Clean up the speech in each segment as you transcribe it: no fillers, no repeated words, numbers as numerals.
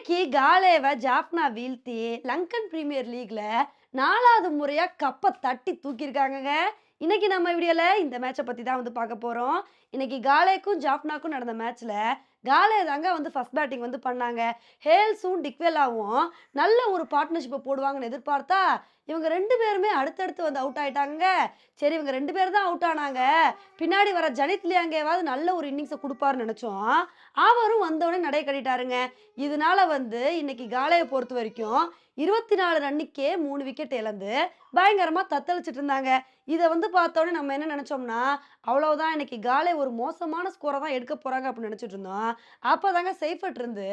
இன்னைக்கு காலேவ ஜாஃப்னா வீழ்த்தி லங்கன் பிரீமியர் லீக்ல 4வது முறையா கப்ப தட்டி தூக்கியிருக்காங்கங்க. இன்னைக்கு நம்ம வீடியோல இந்த மேட்ச பத்தி தான் வந்து பார்க்க போறோம். இன்னைக்கு காலேக்கும் ஜாஃப்னாக்கும் நடந்த மேட்ச்ல காலே தாங்க வந்து ஃபர்ஸ்ட் பேட்டிங் வந்து பண்ணாங்க. ஹேல்ஸும் டிக்வெலாவும் நல்ல ஒரு பார்ட்னர்ஷிப்ப போடுவாங்கன்னு எதிர்பார்த்தா, இவங்க 2 பேருமே அடுத்தடுத்து வந்து அவுட் ஆயிட்டாங்கங்க. சரி இவங்க 2 பேர் தான் அவுட் ஆனாங்க. பின்னாடி வர ஜனித் லியாங்கேவாவது நல்ல ஒரு இன்னிங்ஸ குடுப்பாருன்னு நெனச்சோம். அவரும் வந்தவுடனே நடை கட்டிட்டாருங்க. இதனால வந்து இன்னைக்கு காலேய பொறுத்தவரைக்கும் 24 ரன்னுக்கே 3 விக்கெட் இழந்து பயங்கரமா தத்தளிச்சுட்டு இருந்தாங்க. இத வந்து பார்த்தோனே நம்ம என்ன நெனச்சோம்னா, அவ்வளவுதான் இன்னைக்கு காலே ஒரு மோசமான ஸ்கோர தான் எடுக்க போறாங்க அப்படின்னு நெனச்சுட்டு இருந்தோம். அப்பதாங்க செய்ஃபர்ட் இருந்து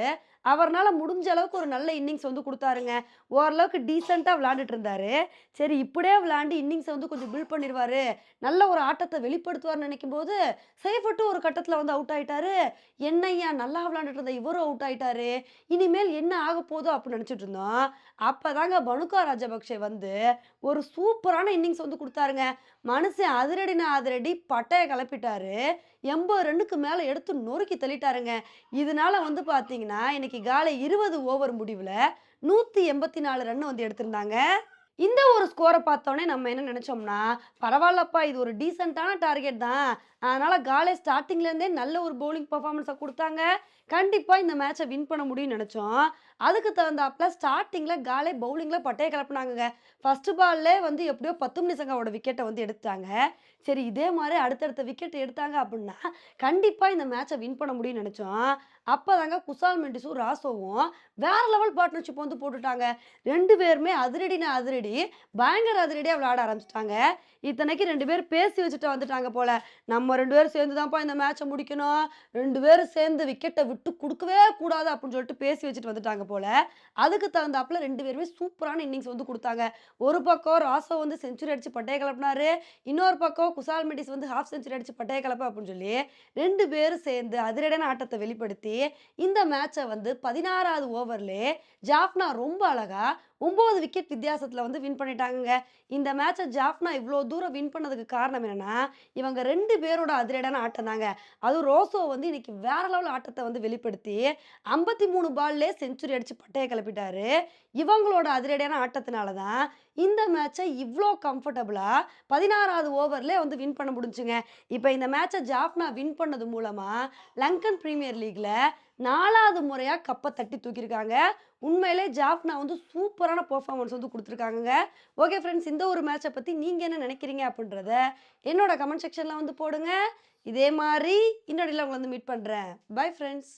அவர்னால முடிஞ்ச அளவுக்கு ஒரு நல்ல இன்னிங்ஸ் வந்து குடுத்தாருங்க. ஓரளவுக்கு டீசென்ட்டா விளையாண்டுட்டு இருந்தாரு. சரி இப்படியே விளையாண்டு இன்னிங்ஸ வந்து கொஞ்சம் பில்ட் பண்ணிருவாரு. நல்ல ஒரு ஆட்டத்த வெளிப்படுத்துவார்ன்னு நெனைக்கும்போது, செய்ஃபர்ட்டும் ஒரு கட்டத்துல வந்து அவுட் ஆயிட்டாரு. என்னய்யா நல்லா விளையாண்டுட்டு இருந்த இவரும் அவுட் ஆயிட்டாரு. இனிமேல் என்ன ஆகப்போதோ அப்படின்னு நெனச்சுட்டு இருந்தோம். அப்பதாங்க பனுகா ராஜபக்ஷே வந்து ஒரு சூப்பரான இன்னிங்ஸ் வந்து குடுத்தாருங்க. மனுஷன் அதிரடினா அதிரடி பட்டைய கெளப்பிட்டாரு. 80 ரன்னுக்கு மேல எடுத்து நொறுக்கி தள்ளிட்டாருங்க. இதனால வந்து பார்த்தீங்கன்னா, இன்னைக்கு காலை 20 ஓவர் முடிவுல 184 ரன் வந்து எடுத்திருந்தாங்க. இந்த ஒரு ஸ்கோர பார்த்தோனே நம்ம என்ன நெனச்சோம்னா, பரவால்லப்பா இது ஒரு டீசென்ட்டான டார்கெட் தான். அதனால காலே ஸ்டார்ட்டிங்ல இருந்தே நல்ல ஒரு பவுலிங் பெர்ஃபார்மன்ஸ குடுத்தாங்க. கண்டிப்பா இந்த மேட்ச வின் பண்ண முடியும்னு நெனச்சோம். அதுக்கு தகுந்தாப்ல ஸ்டார்ட்டிங்ல காலே பவுலிங்ல பட்டைய கெளப்புனாங்கங்க. ஃபர்ஸ்ட் பால்லே வந்து எப்படியோ 10 நிமிஷங்களோட விக்கெட்ட வந்து எடுத்தாங்க. சரி இதே மாரி அடுத்தடுத்த விக்கெட் எடுத்தாங்க அப்புட்னா, கண்டிப்பா இந்த மேட்ச வின் பண்ண முடியும்னு நெனச்சோம். அப்பதாங்க குசால் மெண்டிஸும், ராசோவும் வேற லெவல் பார்ட்னர்ஷிப் வந்து போட்டுட்டாங்க. 2 பேருமே அதிரடினா அதிரடி, பயங்கர அதிரடியா விளையாட ஆரம்பிச்சுட்டாங்க. இத்தனைக்கு 2 பேரும் பேசி வச்சுட்டு வந்துட்டாங்க போல. நம்ம 2 பேரும் சேர்ந்து தான்ப்பா இந்த மேட்ச முடிக்கணும். 2 பேரும் சேர்ந்து விக்கெட்ட விட்டு குடுக்கவே கூடாது அப்படின்னு சொல்லிட்டு பேசி வச்சுட்டு வந்துட்டாங்க போல. அதுக்கு தகுந்தாப்புல 2 பேருமே சூப்பரான இன்னிங்ஸ் வந்து குடுத்தாங்க. ஒரு பக்கம் ராசோ வந்து செஞ்சுரி அடிச்சு பட்டைய கெளப்புனாரு. இன்னொரு பக்கம் குசால் மெண்டிஸ் வந்து ஹாஃப் செஞ்சுரி அடிச்சு பட்டைய கெளப்பு அப்படின்னு சொல்லி 2 பேரும் சேர்ந்து அதிரடியான ஆட்டத்த வெளிப்படுத்தி, இந்த மேட்ச வந்து 16வது ஓவர்லயே ஜாஃப்னா ரொம்ப அழகா 9 விக்கெட் வித்தியாசத்துல வந்து வின் பண்ணிட்டாங்கங்க. இந்த மேட்ச ஜாஃப்னா இவ்ளோ தூரம் வின் பண்ணதுக்கு காரணம் என்னன்னா, இவங்க 2 பேரோட அதிரடியான ஆட்டம் தாங்க. அதுவும் ரோசோ வந்து இன்னைக்கு வேற லெவல் ஆட்டத்த வந்து வெளிப்படுத்தி 53 பால்லயே செஞ்சுரி அடிச்சு பட்டைய கெளப்பிட்டாரு. இவங்களோட அதிரடியான ஆட்டத்தினால தான் இந்த மேட்ச இவ்ளோ கம்ஃபர்டபுளா 16வது ஓவர்லயே வந்து வின் பண்ண முடிஞ்சுங்க. இப்ப இந்த மேட்ச ஜாஃப்னா வின் பண்ணது மூலமா லங்கன் பிரீமியர் லீக்ல 4வது முறையா கப்ப தட்டி தூக்கியிருக்காங்க. உண்மையிலே ஜாஃப்னா வந்து சூப்பரான பெர்ஃபார்மன்ஸ் வந்து குடுத்துருக்காங்கங்க. ஓகே ஃப்ரெண்ட்ஸ், இந்த ஒரு மேட்ச பத்தி நீங்க என்ன நெனைக்கிறீங்க அப்படின்றத என்னோட கமெண்ட் செக்ஷன்ல வந்து போடுங்க. இதே மாரி இன்னொரு உங்கள வந்து மீட் பண்றேன். Bye friends.